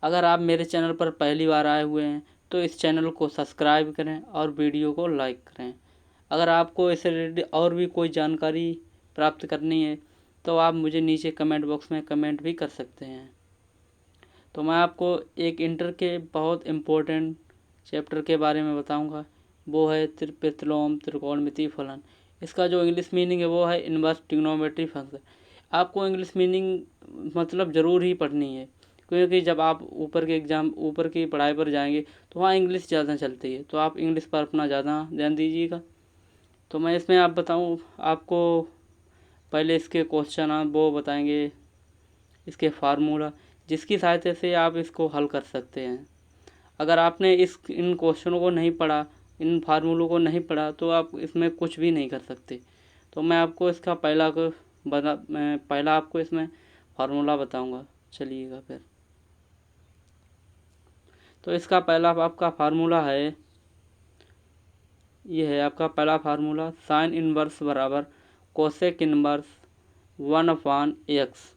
अगर आप मेरे चैनल पर पहली बार आए हुए हैं तो इस चैनल को सब्सक्राइब करें और वीडियो को लाइक करें। अगर आपको इससे रिलेटेड और भी कोई जानकारी प्राप्त करनी है तो आप मुझे नीचे कमेंट बॉक्स में कमेंट भी कर सकते हैं। तो मैं आपको एक इंटर के बहुत इम्पोर्टेंट चैप्टर के बारे में बताऊंगा, वो है प्रतिलोम त्रिकोणमिति फलन। इसका जो इंग्लिश मीनिंग है वो है इनवर्स ट्रिग्नोमेट्री फंक्शन। आपको इंग्लिश मीनिंग मतलब ज़रूर ही पढ़नी है, क्योंकि जब आप ऊपर की पढ़ाई पर जाएंगे तो वहाँ इंग्लिश ज़्यादा चलती है, तो आप इंग्लिश पर अपना ज़्यादा ध्यान दीजिएगा। तो मैं इसमें आप बताऊँ आपको, पहले इसके क्वेश्चन आप वो बताएंगे, इसके फार्मूला, जिसकी सहायता से आप इसको हल कर सकते हैं। अगर आपने इन क्वेश्चनों को नहीं पढ़ा, इन फार्मूलों को नहीं पढ़ा, तो आप इसमें कुछ भी नहीं कर सकते। तो मैं आपको इसका पहला आपको इसमें फार्मूला बताऊंगा। चलिएगा फिर। तो इसका पहला आपका फार्मूला है, ये है आपका पहला फार्मूला, साइन इनवर्स बराबर कोसेक इनवर्स 1/x।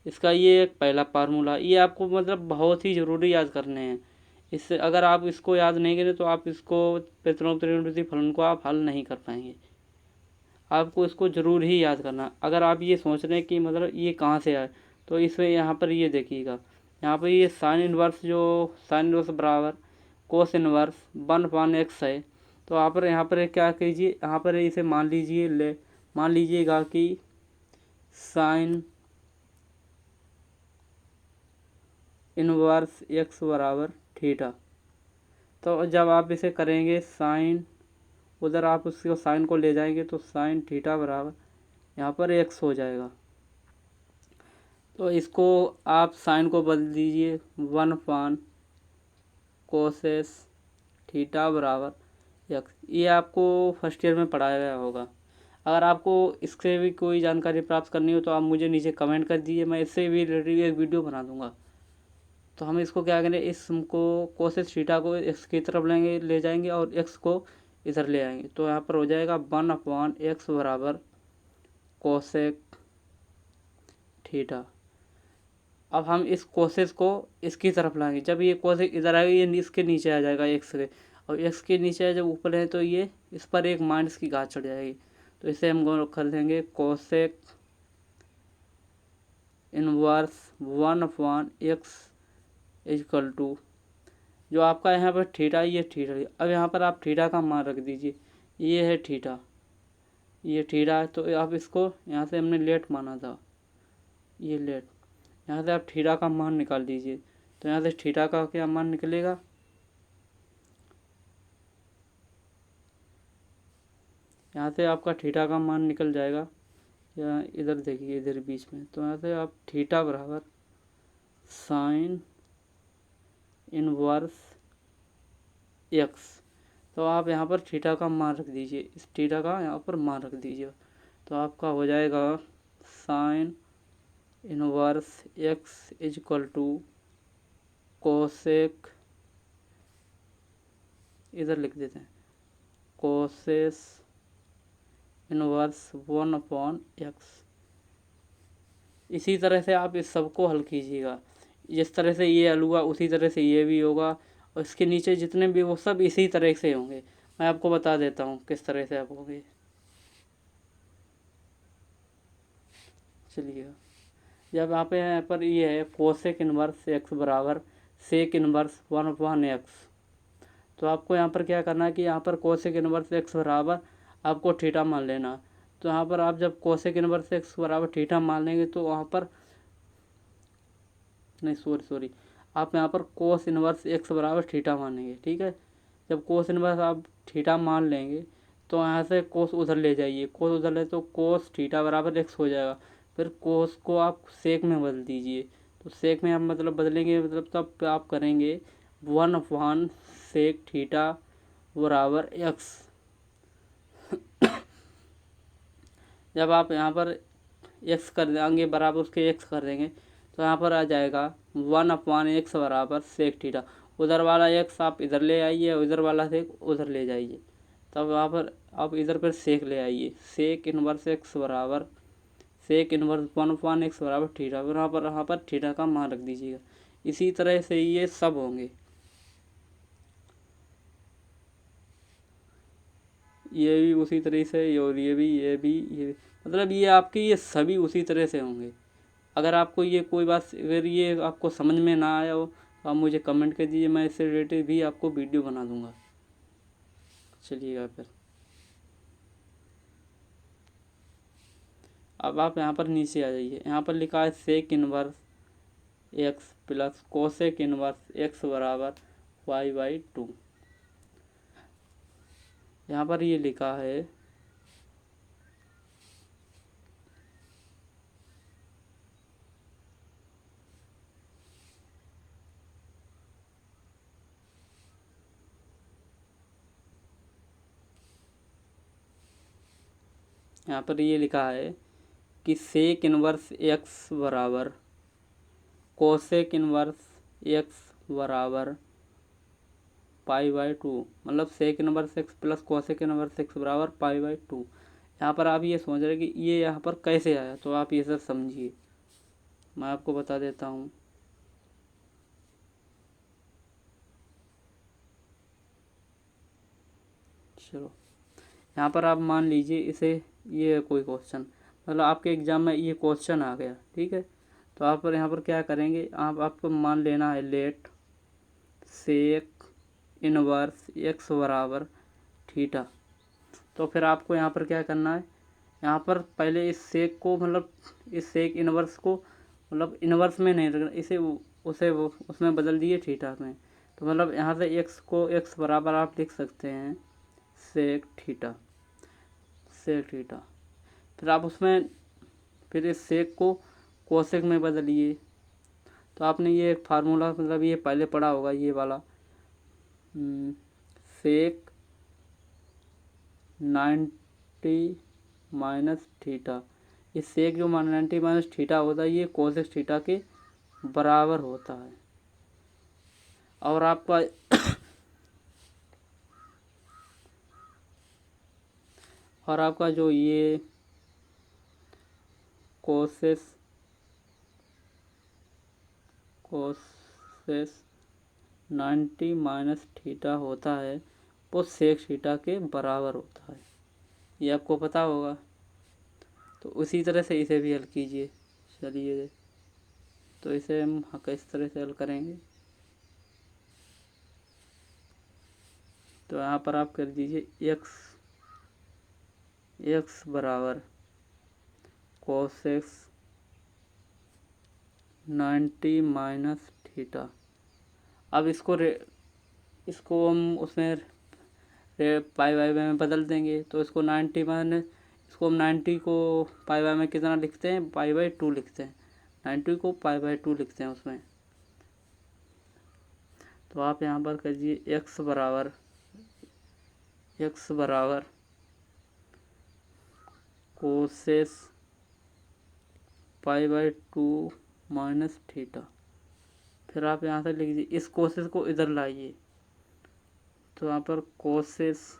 इसका ये एक पहला फार्मूला, ये आपको मतलब बहुत ही ज़रूरी याद करने हैं। इससे अगर आप इसको याद नहीं करें तो आप इसको प्रतिलोम त्रिकोणमिति फलन को आप हल नहीं कर पाएंगे। आपको इसको ज़रूर ही याद करना। अगर आप ये सोच रहे हैं कि मतलब ये कहाँ से आए, तो इसमें यहाँ पर ये देखिएगा, यहाँ पर ये साइन इनवर्स बराबर कोस इनवर्स 1/x है। तो यहाँ पर क्या कीजिए, यहाँ पर इसे मान लीजिएगा कि साइन इनवर्स x बराबर थीटा। तो जब आप इसे करेंगे साइन, उधर आप उसको साइन को ले जाएंगे तो साइन थीटा बराबर यहाँ पर x हो जाएगा। तो इसको आप साइन को बदल दीजिए 1/cos थीटा बराबर x। ये आपको फर्स्ट ईयर में पढ़ाया गया होगा। अगर आपको इससे भी कोई जानकारी प्राप्त करनी हो तो आप मुझे नीचे कमेंट कर दीजिए, मैं इससे भी रिलेटेड एक वीडियो बना दूँगा। तो हम इसको क्या करें, इसको कोसेस थीटा को x की तरफ ले जाएंगे और x को इधर ले आएंगे। तो यहाँ पर हो जाएगा 1/x बराबर कोसेक थीटा। अब हम इस कोसेस को इसकी तरफ लाएंगे। जब ये कोसेक इधर आएगा ये इसके नीचे आ जाएगा x के, और x के नीचे जब ऊपर है तो ये इस पर एक माइनस की घात चढ़ जाएगी। तो इसे हम कर देंगे cosec inverse 1/x equal to, जो आपका यहाँ पर थीटा, ये थीटा। अब यहाँ पर आप थीटा का मान रख दीजिए, ये है थीटा, ये थीटा है। तो आप इसको यहाँ से हमने लेट माना था, ये लेट, यहाँ से आप थीटा का मान निकाल दीजिए। तो यहाँ से थीटा का क्या मान निकलेगा, यहाँ से आपका थीटा का मान निकल जाएगा, या इधर देखिए इधर बीच में। तो यहाँ से आप थीटा बराबर साइन इनवर्स x। तो आप यहाँ पर थीटा का मान रख दीजिए, इस थीटा का यहाँ पर मान रख दीजिए। तो आपका हो जाएगा sine inverse x equal to cosec, इधर लिख देते हैं कोसेस इनवर्स 1/x। इसी तरह से आप इस सब को हल कीजिएगा। जिस तरह से ये हल हुआ उसी तरह से ये भी होगा, और इसके नीचे जितने भी वो सब इसी तरह से होंगे। मैं आपको बता देता हूँ किस तरह से आप होंगे। चलिए, जब यहाँ पर ये है कोसेक इनवर्स x बराबर सेक इनवर्स 1/x। तो आपको यहाँ पर क्या करना है कि यहाँ पर कोसेक इनवर्स x बराबर आपको थीटा मान लेना। तो यहाँ पर आप जब कोसेक इनवर्स x बराबर थीटा मान लेंगे तो वहाँ पर नहीं, सॉरी, आप यहाँ पर कोस इनवर्स x बराबर थीटा मानेंगे। ठीक है, जब कोस इनवर्स आप थीटा मान लेंगे तो यहाँ से कोस उधर ले जाइए, कोस उधर ले तो कोस थीटा बराबर x हो जाएगा। फिर कोस को आप सेक में बदल दीजिए। तो सेक में आप मतलब बदलेंगे, मतलब तब आप करेंगे 1/सेक थीटा बराबर x। जब आप यहाँ पर x कर देंगे बराबर उसके x कर देंगे तो यहाँ पर आ जाएगा 1/x बराबर सेक थीटा। उधर वाला x आप इधर ले आइए, उधर वाला सेक उधर ले जाइए। तब वहाँ पर आप इधर पर सेक ले आइए, सेक इनवर्स x बराबर सेक इनवर्स 1/x बराबर थीटा। यहाँ पर थीटा का मान रख दीजिएगा। इसी तरह से ये सब होंगे, ये भी उसी तरह से, और ये भी, ये मतलब ये आपके ये सभी उसी तरह से होंगे। अगर आपको ये कोई बात, अगर ये आपको समझ में ना आया हो तो आप मुझे कमेंट कर दीजिए, मैं इससे रिलेटेड भी आपको वीडियो बना दूंगा। चलिएगा फिर, अब आप यहाँ पर नीचे आ जाइए। यहाँ पर लिखा है sec inverse x plus cosec inverse x बराबर y/2। यहाँ पर ये लिखा है कि सेक इनवर्स एक्स बराबर कोसेक इनवर्स एक्स बराबर π/2, मतलब sec inverse x plus cosec inverse x बराबर π/2। यहाँ पर आप ये सोच रहे कि ये यहाँ पर कैसे आया, तो आप ये सब समझिए, मैं आपको बता देता हूँ। चलो, यहाँ पर आप मान लीजिए इसे, ये कोई क्वेश्चन, मतलब आपके एग्ज़ाम में ये क्वेश्चन आ गया, ठीक है। तो आप यहाँ पर क्या करेंगे, आपको मान लेना है लेट सेक इनवर्स एक्स बराबर थीटा। तो फिर आपको यहाँ पर क्या करना है, यहाँ पर पहले इस सेक को, मतलब इस सेक इनवर्स को, मतलब इनवर्स में नहीं रखना, इसे उसे वो उसमें बदल दिए थीटा में। तो मतलब यहाँ से एक्स को एक्स बराबर आप लिख सकते हैं सेक थीटा, सेक थीटा। फिर आप उसमें, फिर इस सेक को कोसेक में बदलिए। तो आपने ये एक फार्मूला, मतलब ये पहले पढ़ा होगा, ये वाला सेक 90 माइनस थीटा। ये सेक जो 90 माइनस थीटा होता है, ये कोसेक थीटा के बराबर होता है। और आपका और आपका जो ये कोसेस 90 माइनस थीटा होता है, वो सेक थीटा के बराबर होता है, ये आपको पता होगा। तो उसी तरह से इसे भी हल कीजिए। चलिए, तो इसे हम किस तरह से हल करेंगे, तो यहाँ पर आप कर दीजिए एक्स बराबर कोसेक्स 90 माइनस थीटा। अब इसको हम उसमें पाई/2 में बदल देंगे। तो इसको 90 माइनस, इसको हम 90 को पाई/2 में कितना लिखते हैं, π/2 लिखते हैं, 90 को π/2 लिखते हैं उसमें। तो आप यहाँ पर करिए एक्स बराबर कोसेस π/2 माइनस थीटा। फिर आप यहाँ से लिख दीजिए, इस कोसेस को इधर लाइए। तो यहाँ पर कोसेस,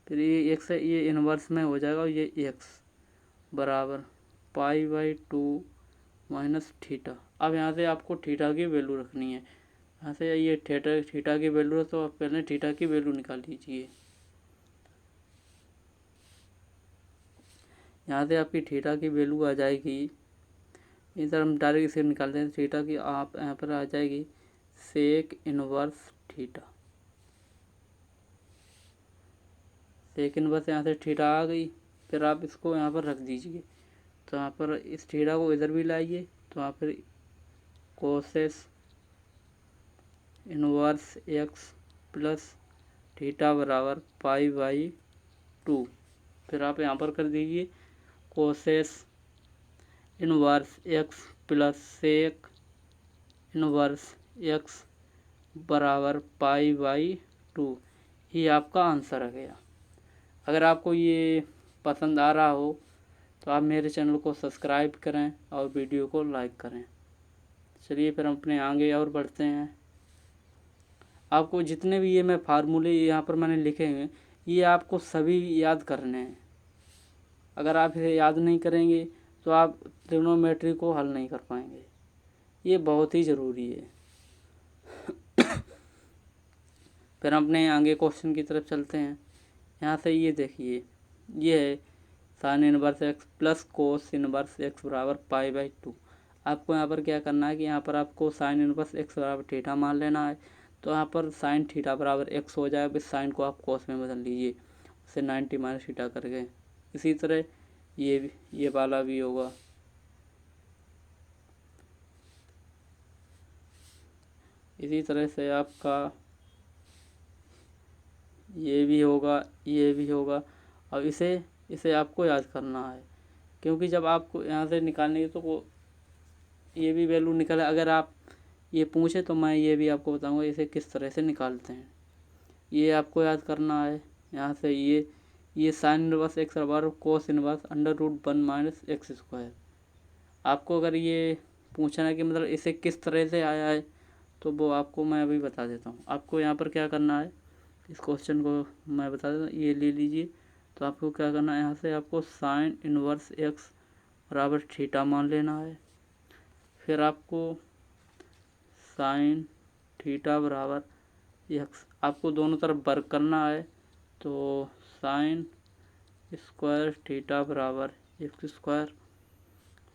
फिर ये एक्स है, ये इन्वर्स में हो जाएगा, और ये एक्स बराबर π/2 माइनस थीटा। अब यहाँ से आपको थीटा की वैल्यू रखनी है। यहाँ से ये थीटा की वैल्यू है, तो आप पहले थीटा की वैल्यू निकाल लीजिए। यहाँ से आपकी थीटा की वैल्यू आ जाएगी, इधर हम डायरेक्ट इसे निकालते हैं थीटा की। आप यहाँ पर आ जाएगी sec inverse theta, sec inverse यहाँ से थीटा आ गई। फिर आप इसको यहाँ पर रख दीजिए। तो यहाँ पर इस थीटा को इधर भी लाइए। तो यहाँ पर cosec inverse x plus theta बराबर π/2। फिर आप यहाँ पर कर दीजिए cosec inverse x plus sec inverse x बराबर π/2। ये आपका आंसर आ गया। अगर आपको ये पसंद आ रहा हो तो आप मेरे चैनल को सब्सक्राइब करें और वीडियो को लाइक करें। चलिए फिर हम अपने आगे और बढ़ते हैं। आपको जितने भी ये मैं फार्मूले यहाँ पर मैंने लिखे हैं, ये आपको सभी याद करने हैं। अगर आप इसे याद नहीं करेंगे तो आप ट्रिग्नोमेट्री को हल नहीं कर पाएंगे। ये बहुत ही ज़रूरी है। फिर हम अपने आगे क्वेश्चन की तरफ चलते हैं। यहाँ से ये देखिए, ये है sine inverse x plus cos inverse x बराबर π/2। आपको यहाँ पर क्या करना है कि यहाँ पर आपको साइन इनवर्स एक्स बराबर थीटा मान लेना है। तो यहाँ पर साइन थीटा बराबर एक्स हो जाएगा, फिर साइन को आप कोस में बदल लीजिए, उससे 90 माइनस थीटा करके। इसी तरह ये वाला भी होगा। इसी तरह से आपका ये भी होगा, ये भी होगा। अब इसे आपको याद करना है, क्योंकि जब आपको यहाँ से निकालनी है तो ये भी वैल्यू निकले। अगर आप ये पूछे तो मैं ये भी आपको बताऊंगा इसे किस तरह से निकालते हैं। ये आपको याद करना है। यहाँ से ये साइन इनवर्स एक्स बराबर cos inverse √1 minus x square. आपको अगर ये पूछना है कि मतलब इसे किस तरह से आया है, तो वो आपको मैं अभी बता देता हूँ। आपको यहाँ पर क्या करना है, इस क्वेश्चन को मैं बता देता हूँ, ये ले लीजिए। तो आपको क्या करना है, यहाँ से आपको साइन इनवर्स एक्स बराबर थीटा मान लेना है। फिर आपको साइन थीटा बराबर एक्स आपको दोनों तरफ वर्क करना है। तो साइन स्क्वायर थीटा बराबर एक्स स्क्वायर।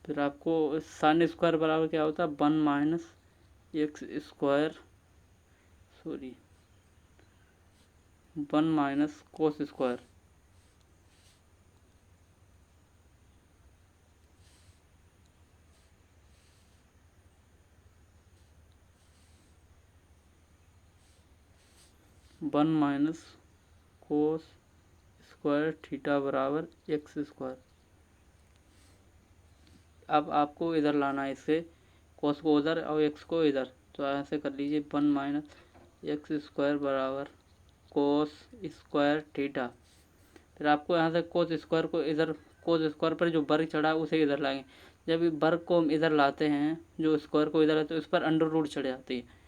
फिर आपको साइन स्क्वायर बराबर क्या होता है, 1 minus x square, sorry 1 minus cos square. One minus cos square theta बराबर एक्स स्क्वायर। अब आपको इधर लाना है, इससे कोस को उधर और एक्स को इधर। तो ऐसे कर लीजिए, 1 माइनस एक्स स्क्वायर बराबर कोस स्क्वायर थीटा। फिर आपको यहाँ से कोस स्क्वायर को इधर, कोस स्क्वायर पर जो वर्ग चढ़ा है उसे इधर लाएंगे। जब ये वर्ग को हम इधर लाते हैं, जो स्क्वायर को इधर है, तो इस पर अंडर रूट चढ़ जाती है।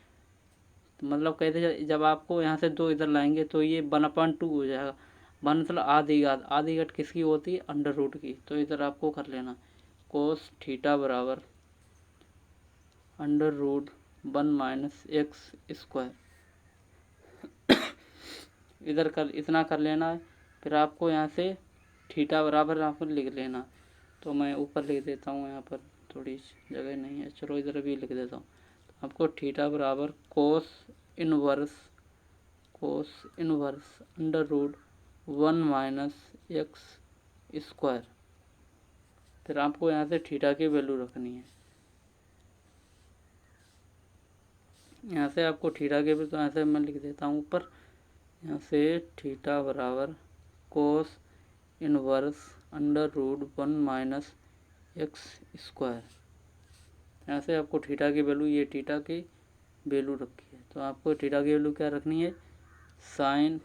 तो मतलब कहते हैं जब आपको यहाँ से 2 इधर लाएंगे तो ये 1/2 हो जाएगा। 1 मतलब आधी घात किसकी होती है, अंडर रूट की। तो इधर आपको कर लेना कोस थीटा बराबर √1 माइनस एक्स स्क्वायर। इधर कर इतना कर लेना है। फिर आपको यहाँ से थीटा बराबर आपको लिख लेना। तो मैं ऊपर लिख देता हूँ, यहाँ पर थोड़ी जगह नहीं है, चलो इधर भी लिख देता हूँ। तो आपको थीटा बराबर cos inverse √1 minus x square. फिर आपको यहाँ से थीटा की वैल्यू रखनी है। यहाँ से आपको थीटा के भी, तो यहाँ से मैं लिख देता हूँ ऊपर। यहाँ से थीटा बराबर cos inverse √1 minus x square. यहाँ से आपको थीटा की वैल्यू, ये थीटा की वैल्यू रखी है। तो आपको थीटा की वैल्यू क्या रखनी है, साइन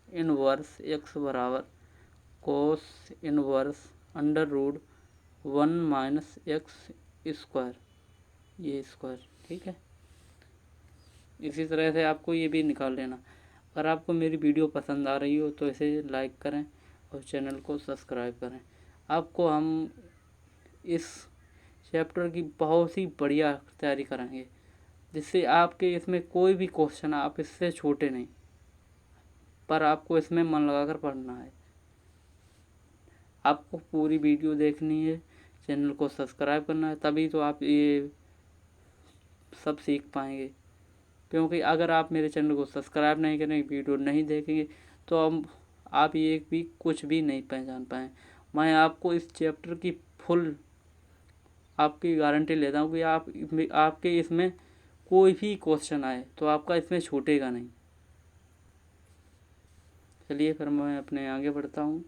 इनवर्स एक्स बराबर cos inverse √1 minus x square, ये स्क्वायर। ठीक है, इसी तरह से आपको ये भी निकाल लेना। अगर आपको मेरी वीडियो पसंद आ रही हो तो इसे लाइक करें और चैनल को सब्सक्राइब करें। आपको हम इस चैप्टर की बहुत ही बढ़िया तैयारी कराएंगे, जिससे आपके इसमें कोई भी क्वेश्चन आप इससे छोटे नहीं, पर आपको इसमें मन लगाकर पढ़ना है। आपको पूरी वीडियो देखनी है, चैनल को सब्सक्राइब करना है, तभी तो आप ये सब सीख पाएंगे। क्योंकि अगर आप मेरे चैनल को सब्सक्राइब नहीं करेंगे, वीडियो नहीं देखेंगे, तो आप ये भी कुछ भी नहीं पहचान पाए। मैं आपको इस चैप्टर की फुल आपकी गारंटी लेता हूँ कि आपके इसमें कोई भी क्वेश्चन आए तो आपका इसमें छूटेगा नहीं। चलिए फिर मैं अपने आगे बढ़ता हूँ।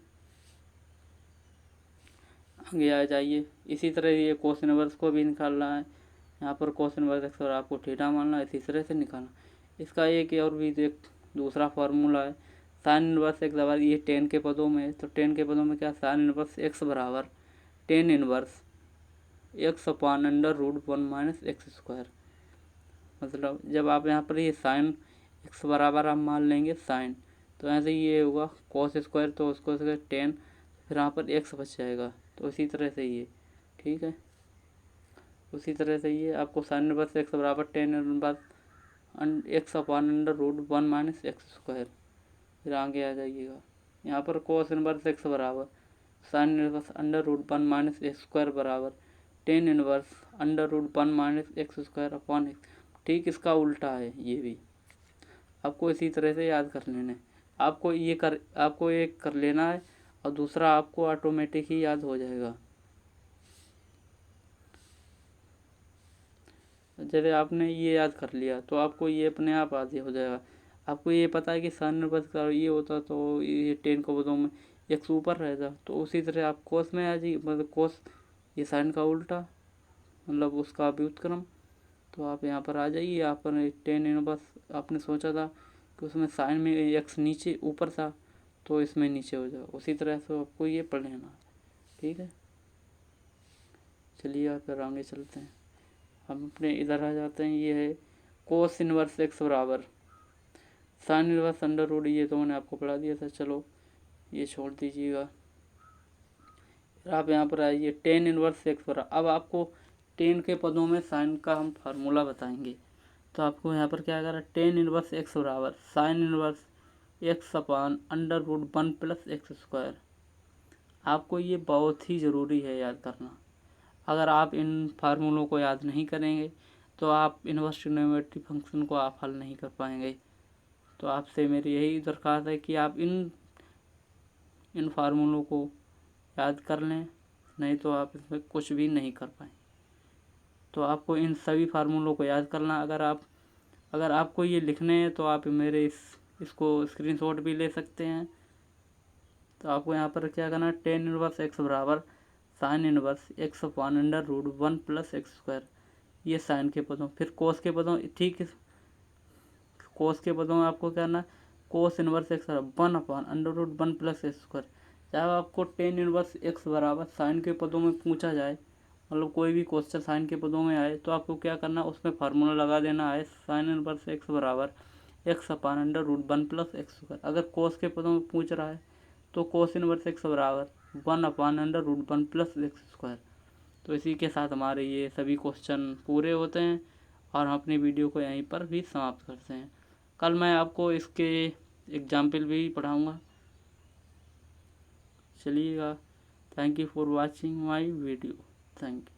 आगे आ जाइए। इसी तरह ये कोस इनवर्स को भी निकालना है। यहाँ पर कोस इनवर्स एक्स और आपको थीटा मानना है, इसी तरह से निकालना। इसका एक और भी एक दूसरा फार्मूला है, साइन इनवर्स एक्स बराबर, ये 10 के पदों में है। तो 10 के पदों में क्या, साइन इनवर्स एक्स बराबर 10 इनवर्स एक्स अपान √1 माइनस एक्स स्क्वायर। मतलब जब आप यहाँ पर ये साइन एक्स बराबर आप मान लेंगे साइन, तो ऐसे ये होगा कॉस स्क्वायर, तो उसको 10, फिर यहाँ पर एक्स बच जाएगा। तो इसी तरह से ये, ठीक है। उसी तरह से ये आपको साइन इनवर्स एक्स बराबर tan inverse x upon under root 1 minus x square. फिर आगे आ जाइएगा, यहाँ पर कोस इनवर्स एक्स बराबर sine inverse under root 1 minus x square बराबर tan inverse under root 1 minus x square upon x. ठीक इसका उल्टा है ये भी, आपको इसी तरह से याद कर लेना है। आपको एक कर लेना है और दूसरा आपको ऑटोमेटिक ही याद हो जाएगा। जैसे आपने ये याद कर लिया तो आपको ये अपने आप आदि हो जाएगा। आपको ये पता है कि साइन इनवर्स का ये होता तो ये टेन को पदों में एक्स ऊपर रहता, तो उसी तरह आप कोस में आ जाइए, मतलब कोस ये साइन का उल्टा, मतलब उसका व्युत्क्रम। तो आप यहाँ पर आ जाइए, यहाँ पर टेन इनवर्स आपने सोचा था कि उसमें साइन में एक्स नीचे ऊपर था, तो इसमें नीचे हो जाएगा। उसी तरह से आपको ये पढ़ लेना, ठीक है। चलिए आप फिर आगे चलते हैं, हम अपने इधर आ जाते हैं। ये है कोस इनवर्स एक्स बराबर साइन इनवर्स अंडर रूट, ये तो मैंने आपको पढ़ा दिया था, चलो ये छोड़ दीजिएगा। आप यहाँ पर आइए टेन इनवर्स एक्स बराबर, अब आपको टेन के पदों में साइन का हम फार्मूला बताएंगे। तो आपको यहाँ पर क्या करा, टेन इनवर्स एक्स बराबर sine inverse x upon under root 1 plus x square. आपको ये बहुत ही ज़रूरी है याद करना। अगर आप इन फार्मूलों को याद नहीं करेंगे तो आप इनवर्स ट्रिग्नोमेट्री फंक्शन को आप हल नहीं कर पाएंगे। तो आपसे मेरी यही दरख्वास्त है कि आप इन फार्मूलों को याद कर लें, नहीं तो आप इसमें कुछ भी नहीं कर पाएंगे। तो आपको इन सभी फार्मूलों को याद करना। अगर आपको ये लिखने हैं तो आप मेरे इसको स्क्रीनशॉट भी ले सकते हैं। तो आपको यहाँ पर क्या करना है, टेन इनवर्स एक्स बराबर sine inverse x upon under root 1 plus x square, ये साइन के पदों। फिर कोस के पदों, ठीक है, कोस के पदों में आपको क्या करना है, कोस इनवर्स एक्स बराबर 1 upon under root 1 plus x square. चाहे आपको टेन इनवर्स एक्स बराबर साइन के पदों में पूछा जाए, मतलब कोई भी क्वेश्चन साइन के पदों में आए, तो आपको क्या करना है, उसमें फार्मूला लगा देना है साइन इनवर्स एक्स बराबर x upon under root 1 plus x square. अगर कोस के पदों में पूछ रहा है तो कोस इनवर्स एक्स बराबर 1 upon under root 1 plus x square. तो इसी के साथ हमारे ये सभी क्वेश्चन पूरे होते हैं और हम अपनी वीडियो को यहीं पर भी समाप्त करते हैं। कल मैं आपको इसके एग्जाम्पल भी पढ़ाऊँगा। चलिएगा, thank you for watching my video, thank you.